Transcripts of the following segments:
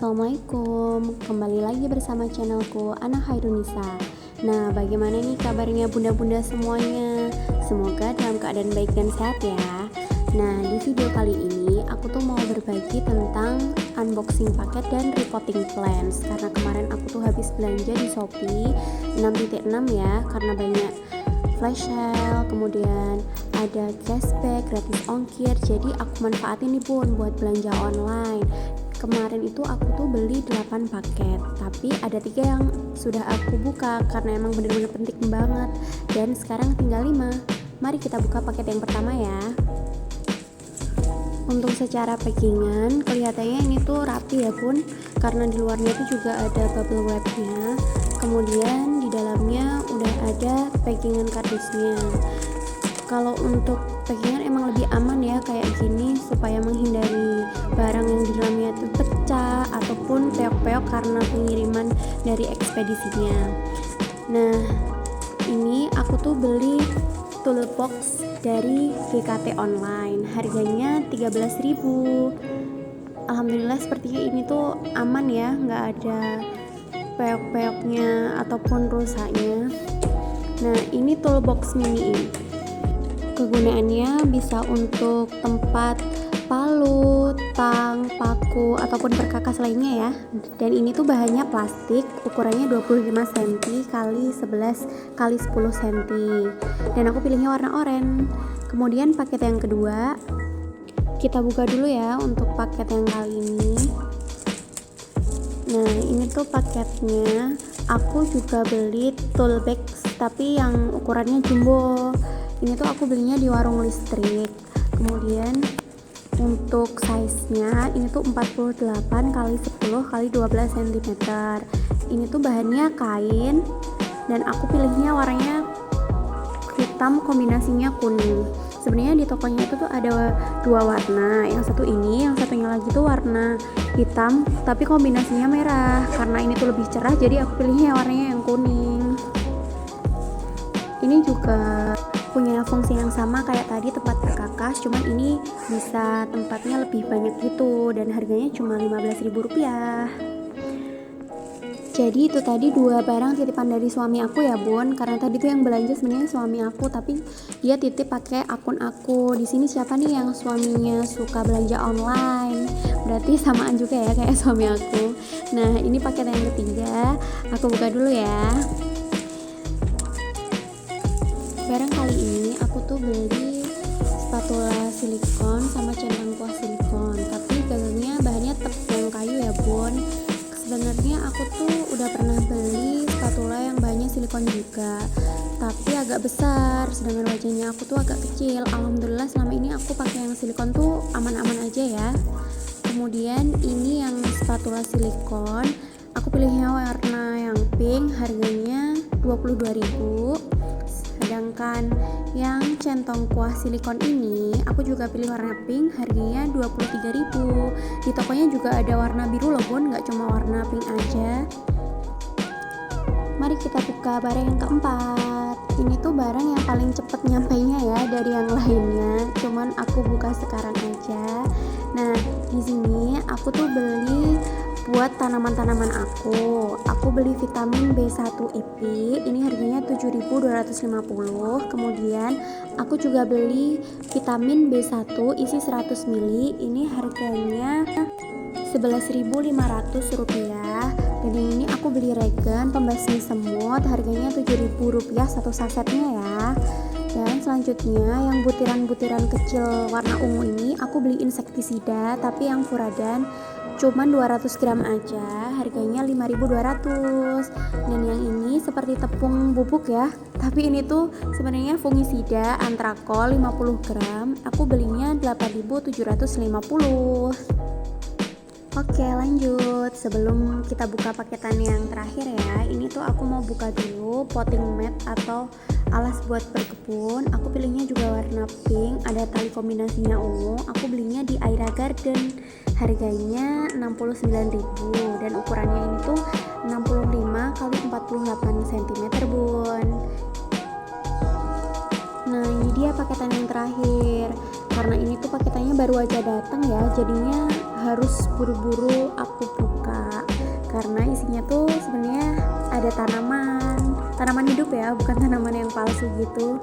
Assalamualaikum, kembali lagi bersama channelku Ana Hairunisa. Nah, bagaimana nih kabarnya bunda-bunda semuanya? Semoga dalam keadaan baik dan sehat ya. Nah, di video kali ini aku tuh mau berbagi tentang unboxing paket dan reporting plans. Karena kemarin aku tuh habis belanja di Shopee 6.6 ya, karena banyak flash sale, kemudian ada cashback, gratis ongkir. Jadi aku manfaatin nih bun buat belanja online. Kemarin itu aku tuh beli 8 paket, tapi ada 3 yang sudah aku buka karena emang bener-bener penting banget. Dan sekarang tinggal 5. Mari kita buka paket yang pertama ya. Untuk secara packingan kelihatannya ini tuh rapi ya bun, karena di luarnya tuh juga ada bubble wrapnya. Kemudian di dalamnya udah ada packingan kardusnya. Kalau untuk packingan emang lebih aman ya kayak gini, supaya menghindari barang yang di dalamnya itu pecah ataupun peok-peok karena pengiriman dari ekspedisinya. Nah, ini aku tuh beli toolbox dari GKT online, harganya 13.000. Alhamdulillah sepertinya ini tuh aman ya, nggak ada peok-peoknya ataupun rusaknya. Nah, ini toolbox mini ini kegunaannya bisa untuk tempat palu, tang, paku, ataupun perkakas lainnya ya. Dan ini tuh bahannya plastik, ukurannya 25 cm kali 11 kali 10 cm. Dan aku pilihnya warna oranye. Kemudian paket yang kedua, kita buka dulu ya untuk paket yang kali ini. Nah, ini tuh paketnya. Aku juga beli tool bag tapi yang ukurannya jumbo. Ini tuh aku belinya di warung listrik. Kemudian untuk size-nya ini tuh 48 kali 10 kali 12 cm. Ini tuh bahannya kain dan aku pilihnya warnanya hitam kombinasinya kuning. Sebenarnya di tokonya itu tuh ada 2 warna, yang satu ini, yang satunya lagi tuh warna hitam tapi kombinasinya merah. Karena ini tuh lebih cerah jadi aku pilihnya warnanya yang kuning. Ini juga punya fungsi yang sama kayak tadi tempat perkakas, cuman ini bisa tempatnya lebih banyak gitu dan harganya cuma Rp15.000. Jadi itu tadi 2 barang titipan dari suami aku ya bun, karena tadi tuh yang belanja sebenarnya suami aku tapi dia titip pakai akun aku. Di sini siapa nih yang suaminya suka belanja online? Berarti samaan juga ya kayak suami aku. Nah, ini paket yang ketiga, aku buka dulu ya. Barang kali ini aku tuh beli spatula silikon sama centang kuah silikon, tapi gagangnya bahannya tepung kayu ya bun. Sebenarnya aku tuh udah pernah beli spatula yang bahannya silikon juga, tapi agak besar, sedangkan wajahnya aku tuh agak kecil. Alhamdulillah selama ini aku pakai yang silikon tuh aman-aman aja ya. Kemudian ini yang spatula silikon, aku pilihnya warna yang pink, harganya 22.000. Sedangkan yang centong kuah silikon ini aku juga pilih warna pink, harganya 23.000. Di tokonya juga ada warna biru loh bun, gak cuma warna pink aja. Mari kita buka barang yang keempat. Ini tuh barang yang paling cepet nyampainya ya dari yang lainnya, cuman aku buka sekarang aja. Nah, di sini aku tuh beli buat tanaman-tanaman aku. Aku beli vitamin B1 IP, ini harganya 7.250. Kemudian aku juga beli vitamin B1 isi 100 ml, ini harganya Rp11.500. Dan yang ini aku beli regen pembasmi semut, harganya Rp7.000 satu sasetnya ya. Dan selanjutnya yang butiran-butiran kecil warna ungu ini aku beli insektisida tapi yang furadan cuman 200 gram aja, harganya 5.200. Dan yang ini seperti tepung bubuk ya, tapi ini tuh sebenarnya fungisida antrakol 50 gram, aku belinya 8.750. Oke lanjut, sebelum kita buka paketan yang terakhir ya, ini tuh aku mau buka dulu potting mat atau alas buat berkebun. Aku pilihnya juga warna pink, ada tali kombinasinya ungu. Aku belinya di Aira Garden, harganya 69.000 dan ukurannya ini tuh 65 kali 48 cm bun. Nah, ini dia paketan yang terakhir. Karena ini tuh paketannya baru aja datang ya, jadinya harus buru-buru aku buka karena isinya tuh sebenarnya ada tanaman hidup ya, bukan tanaman yang palsu gitu.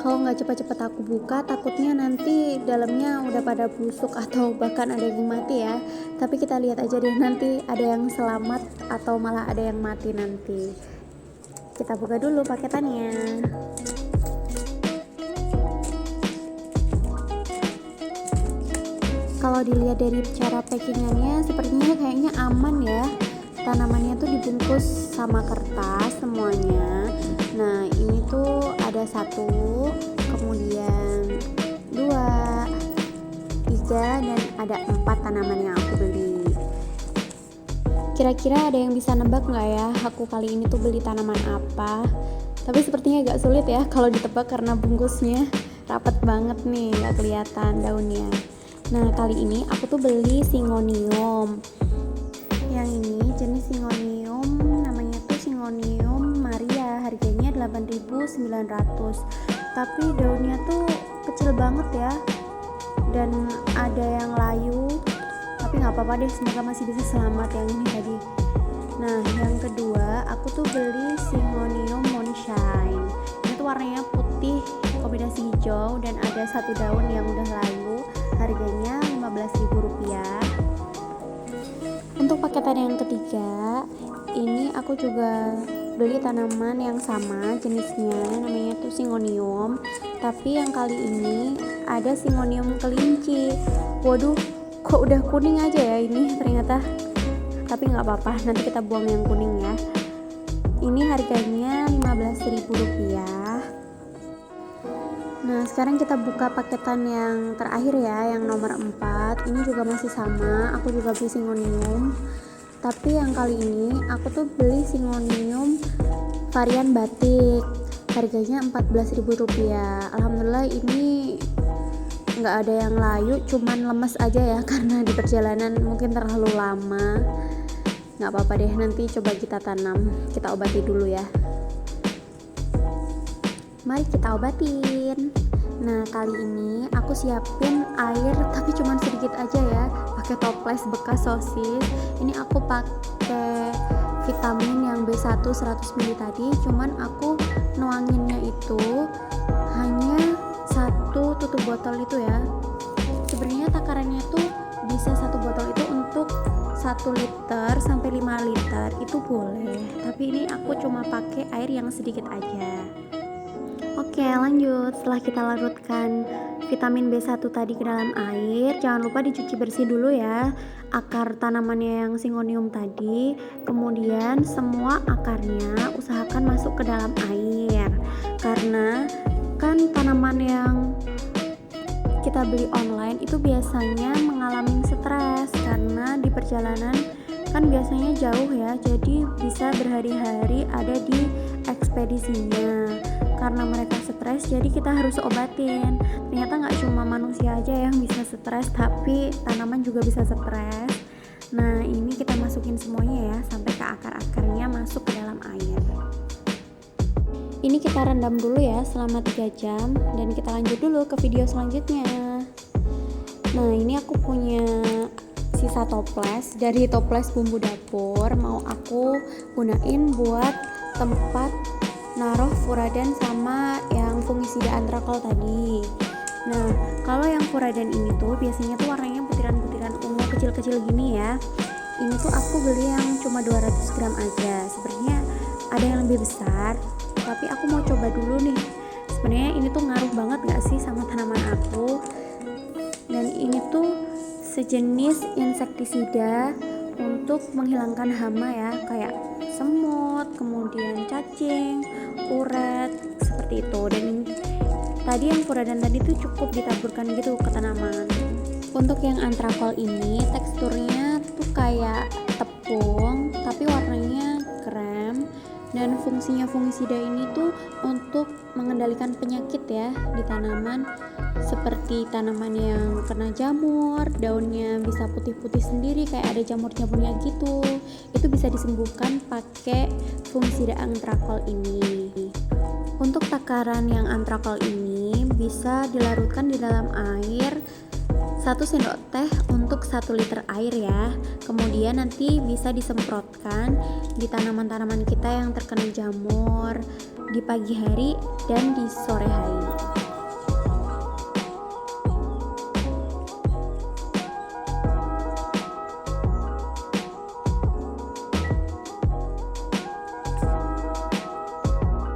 Kalau nggak cepat-cepat aku buka, takutnya nanti dalamnya udah pada busuk atau bahkan ada yang mati ya. Tapi kita lihat aja deh, nanti ada yang selamat atau malah ada yang mati nanti. Kita buka dulu paketannya. Kalau dilihat dari cara packingannya, sepertinya kayaknya aman ya. Tanamannya tuh dibungkus sama kertas semuanya. Nah ini tuh ada 1, kemudian 2, 3, dan ada 4 tanaman yang aku beli. Kira-kira ada yang bisa nebak nggak ya aku kali ini tuh beli tanaman apa? Tapi sepertinya agak sulit ya kalau ditebak karena bungkusnya rapet banget nih, nggak kelihatan daunnya. Nah kali ini aku tuh beli Syngonium. Yang ini jenis Syngonium, namanya tuh Syngonium Maria, harganya 8.900. Tapi daunnya tuh kecil banget ya, dan ada yang layu. Tapi nggak apa-apa deh, semoga masih bisa selamat yang ini tadi. Nah yang kedua aku tuh beli Syngonium Moonshine. Ini tuh warnanya putih kombinasi hijau dan ada 1 daun yang udah layu, harganya Rp15.000. Untuk paketan yang ketiga, ini aku juga beli tanaman yang sama jenisnya, namanya tuh Syngonium. Tapi yang kali ini ada Syngonium kelinci. Waduh, kok udah kuning aja ya ini ternyata. Tapi nggak apa-apa, nanti kita buang yang kuning ya. Ini harganya Rp15.000. Nah sekarang kita buka paketan yang terakhir ya, yang nomor 4. Ini juga masih sama, aku juga beli Syngonium. Tapi yang kali ini aku tuh beli Syngonium varian batik, harganya Rp14.000. Alhamdulillah ini nggak ada yang layu, cuman lemes aja ya karena di perjalanan mungkin terlalu lama. Nggak apa-apa deh, nanti coba kita tanam, kita obati dulu ya. Mari kita obatin. Nah kali ini aku siapin air tapi cuman sedikit aja ya, pakai toples bekas sosis. Ini aku pakai vitamin yang B1 100 ml tadi, cuman aku nuanginnya itu hanya 1 tutup botol itu ya. Sebenarnya takarannya tuh bisa 1 botol itu untuk 1 liter sampai 5 liter itu boleh, tapi ini aku cuma pakai air yang sedikit aja. Oke lanjut, setelah kita larutkan vitamin B1 tadi ke dalam air, jangan lupa dicuci bersih dulu ya akar tanamannya yang Syngonium tadi. Kemudian semua akarnya usahakan masuk ke dalam air, karena kan tanaman yang kita beli online itu biasanya mengalami stres karena di perjalanan kan biasanya jauh ya, jadi bisa berhari-hari ada di ekspedisinya. Karena mereka stres, jadi kita harus obatin. Ternyata nggak cuma manusia aja yang bisa stres, tapi tanaman juga bisa stres. Nah ini kita masukin semuanya ya, sampai ke akar-akarnya masuk ke dalam air. Ini kita rendam dulu ya selama 3 jam, dan kita lanjut dulu ke video selanjutnya. Nah ini aku punya sisa toples dari toples bumbu dapur, mau aku gunain buat tempat naruh furadan sama yang fungisida antrakol tadi. Nah kalau yang furadan ini tuh biasanya tuh warnanya butiran-butiran ungu kecil-kecil gini ya. Ini tuh aku beli yang cuma 200 gram aja. Sebenarnya ada yang lebih besar, tapi aku mau coba dulu nih. Sebenarnya ini tuh ngaruh banget gak sih sama tanaman aku. Dan ini tuh sejenis insektisida untuk menghilangkan hama ya, kayak semut, kemudian cacing, uret, seperti itu. Dan tadi yang furadan tadi tuh cukup ditaburkan gitu ke tanaman. Untuk yang antrakol ini teksturnya tuh kayak tepung tapi warnanya krem, dan fungsinya fungisida ini tuh untuk mengendalikan penyakit ya di tanaman, seperti tanaman yang kena jamur, daunnya bisa putih-putih sendiri kayak ada jamur-jamurnya gitu. Itu bisa disembuhkan pakai fungisida antrakol ini. Untuk takaran yang antrakol ini bisa dilarutkan di dalam air 1 sendok teh untuk 1 liter air ya. Kemudian nanti bisa disemprotkan di tanaman-tanaman kita yang terkena jamur di pagi hari dan di sore hari.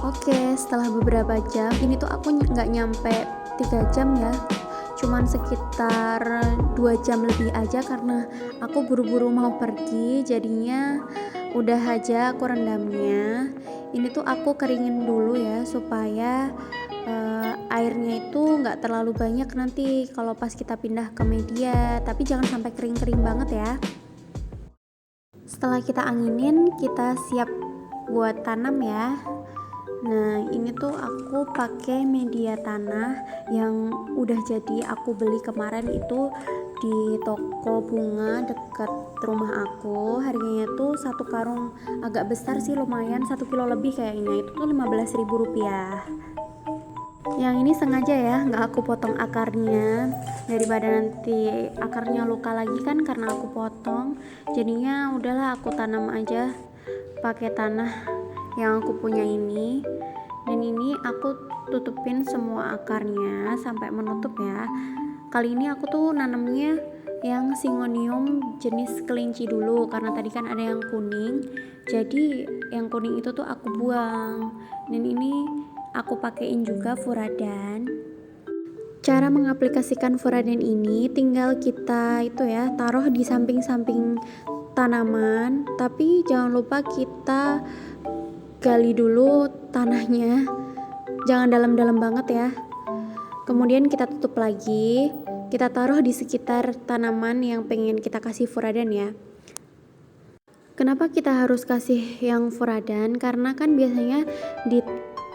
Oke, setelah beberapa jam, ini tuh aku nggak nyampe 3 jam ya, cuman sekitar 2 jam lebih aja karena aku buru-buru mau pergi, jadinya udah aja aku rendamnya. Ini tuh aku keringin dulu ya supaya airnya itu nggak terlalu banyak nanti kalau pas kita pindah ke media, tapi jangan sampai kering-kering banget ya. Setelah kita anginin, kita siap buat tanam ya. Nah, ini tuh aku pakai media tanah yang udah jadi aku beli kemarin itu di toko bunga deket rumah aku. Harganya tuh 1 karung agak besar sih, lumayan 1 kilo lebih kayaknya. Itu tuh 15.000 rupiah. Yang ini sengaja ya nggak aku potong akarnya, daripada nanti akarnya luka lagi kan karena aku potong. Jadinya udahlah aku tanam aja pakai tanah yang aku punya ini. Dan ini aku tutupin semua akarnya sampai menutup ya. Kali ini aku tuh nanamnya yang Syngonium jenis kelinci dulu karena tadi kan ada yang kuning. Jadi yang kuning itu tuh aku buang. Dan ini aku pakein juga furadan. Cara mengaplikasikan furadan ini tinggal kita itu ya taruh di samping-samping tanaman, tapi jangan lupa kita gali dulu tanahnya, jangan dalam-dalam banget ya. Kemudian kita tutup lagi, kita taruh di sekitar tanaman yang pengen kita kasih furadan ya. Kenapa kita harus kasih yang furadan? Karena kan biasanya di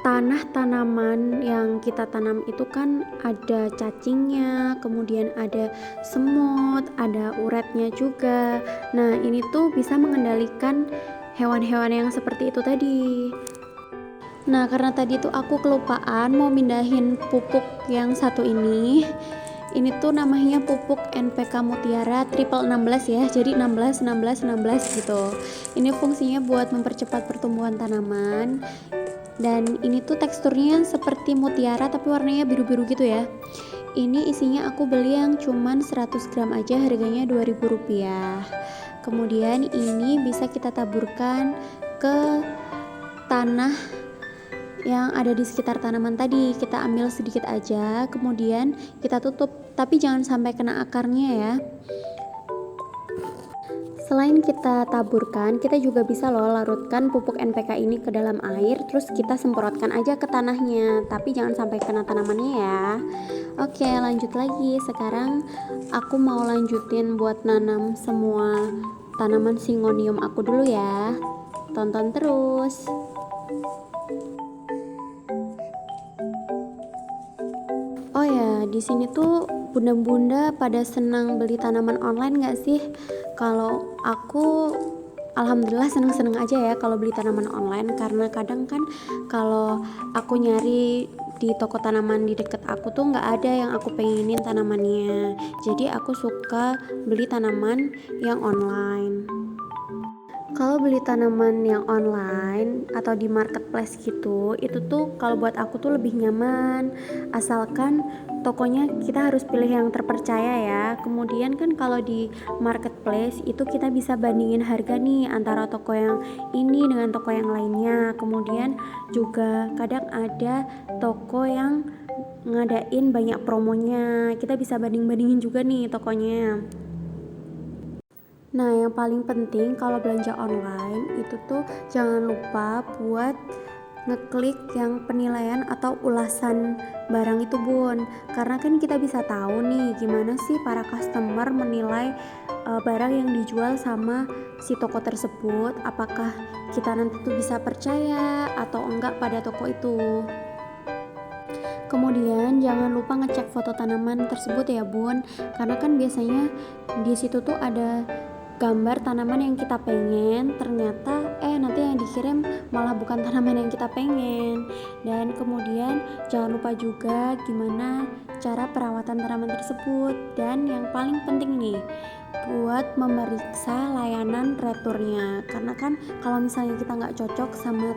tanah tanaman yang kita tanam itu kan ada cacingnya, kemudian ada semut, ada uretnya juga. Nah, ini tuh bisa mengendalikan hewan-hewan yang seperti itu tadi. Nah, karena tadi tuh aku kelupaan mau mindahin pupuk yang satu ini. Ini tuh namanya pupuk NPK Mutiara triple 16 ya. Jadi 16 16 16 gitu. Ini fungsinya buat mempercepat pertumbuhan tanaman. Dan ini tuh teksturnya seperti mutiara tapi warnanya biru-biru gitu ya. Ini isinya aku beli yang cuman 100 gram aja, harganya 2.000 rupiah. Kemudian ini bisa kita taburkan ke tanah yang ada di sekitar tanaman tadi. Kita ambil sedikit aja, kemudian kita tutup, tapi jangan sampai kena akarnya ya. Selain kita taburkan, kita juga bisa loh larutkan pupuk NPK ini ke dalam air, terus kita semprotkan aja ke tanahnya, tapi jangan sampai kena tanamannya ya. Oke, lanjut lagi. Sekarang aku mau lanjutin buat nanam semua tanaman Syngonium aku dulu ya. Tonton terus. Oh ya, di sini tuh bunda-bunda pada senang beli tanaman online nggak sih? Kalau aku alhamdulillah seneng-seneng aja ya kalau beli tanaman online, karena kadang kan kalau aku nyari di toko tanaman di deket aku tuh nggak ada yang aku pengenin tanamannya. Jadi aku suka beli tanaman yang online. Kalau beli tanaman yang online atau di marketplace gitu, itu tuh kalau buat aku tuh lebih nyaman, asalkan tokonya kita harus pilih yang terpercaya ya. Kemudian kan kalau di marketplace itu kita bisa bandingin harga nih antara toko yang ini dengan toko yang lainnya. Kemudian juga kadang ada toko yang ngadain banyak promonya, kita bisa banding-bandingin juga nih tokonya. Nah, yang paling penting kalau belanja online itu tuh jangan lupa buat ngeklik yang penilaian atau ulasan barang itu bun, karena kan kita bisa tahu nih gimana sih para customer menilai barang yang dijual sama si toko tersebut, apakah kita nanti tuh bisa percaya atau enggak pada toko itu. Kemudian jangan lupa ngecek foto tanaman tersebut ya bun, karena kan biasanya di situ tuh ada gambar tanaman yang kita pengen, ternyata nanti yang dikirim malah bukan tanaman yang kita pengen. Dan kemudian jangan lupa juga gimana cara perawatan tanaman tersebut. Dan yang paling penting nih, buat memeriksa layanan returnya, karena kan kalau misalnya kita nggak cocok sama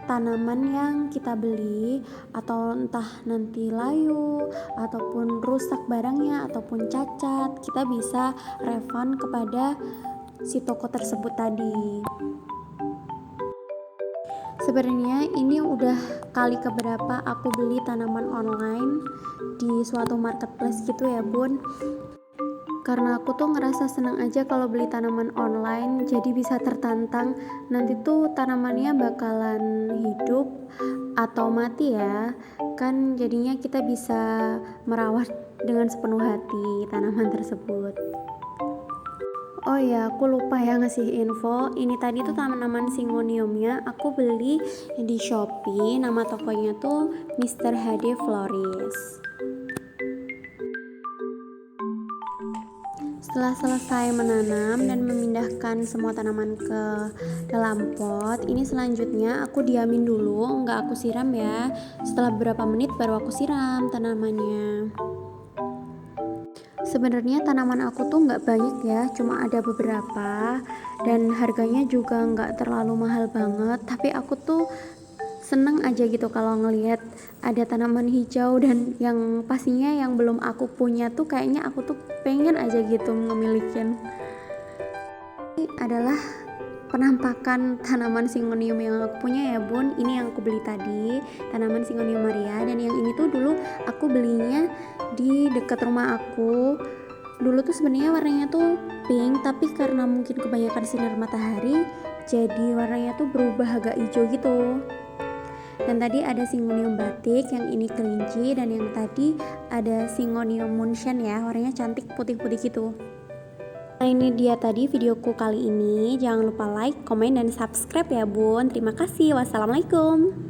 tanaman yang kita beli, atau entah nanti layu ataupun rusak barangnya ataupun cacat, kita bisa refund kepada si toko tersebut tadi. Sebenarnya ini udah kali keberapa aku beli tanaman online di suatu marketplace gitu ya bun, karena aku tuh ngerasa senang aja kalau beli tanaman online, jadi bisa tertantang nanti tuh tanamannya bakalan hidup atau mati ya kan, jadinya kita bisa merawat dengan sepenuh hati tanaman tersebut. Oh ya, aku lupa ya ngasih info. Ini tadi tuh tanaman Syngoniumnya aku beli di Shopee. Nama tokonya tuh Mr. HD Florist. Setelah selesai menanam dan memindahkan semua tanaman ke dalam pot, ini selanjutnya aku diamin dulu, nggak aku siram ya. Setelah beberapa menit baru aku siram tanamannya. Sebenarnya tanaman aku tuh nggak banyak ya, cuma ada beberapa dan harganya juga nggak terlalu mahal banget, tapi aku tuh seneng aja gitu kalau ngelihat ada tanaman hijau dan yang pastinya yang belum aku punya tuh kayaknya aku tuh pengen aja gitu memilikin. Ini adalah penampakan tanaman Syngonium yang aku punya ya bun. Ini yang aku beli tadi, tanaman Syngonium Maria, dan yang ini tuh dulu aku belinya di dekat rumah aku. Dulu tuh sebenarnya warnanya tuh pink, tapi karena mungkin kebanyakan sinar matahari jadi warnanya tuh berubah agak hijau gitu. Dan tadi ada Syngonium batik, yang ini kelinci, dan yang tadi ada Syngonium moonshine ya, warnanya cantik putih-putih gitu. Nah ini dia tadi videoku kali ini. Jangan lupa like, komen, dan subscribe ya bun. Terima kasih. Wassalamualaikum.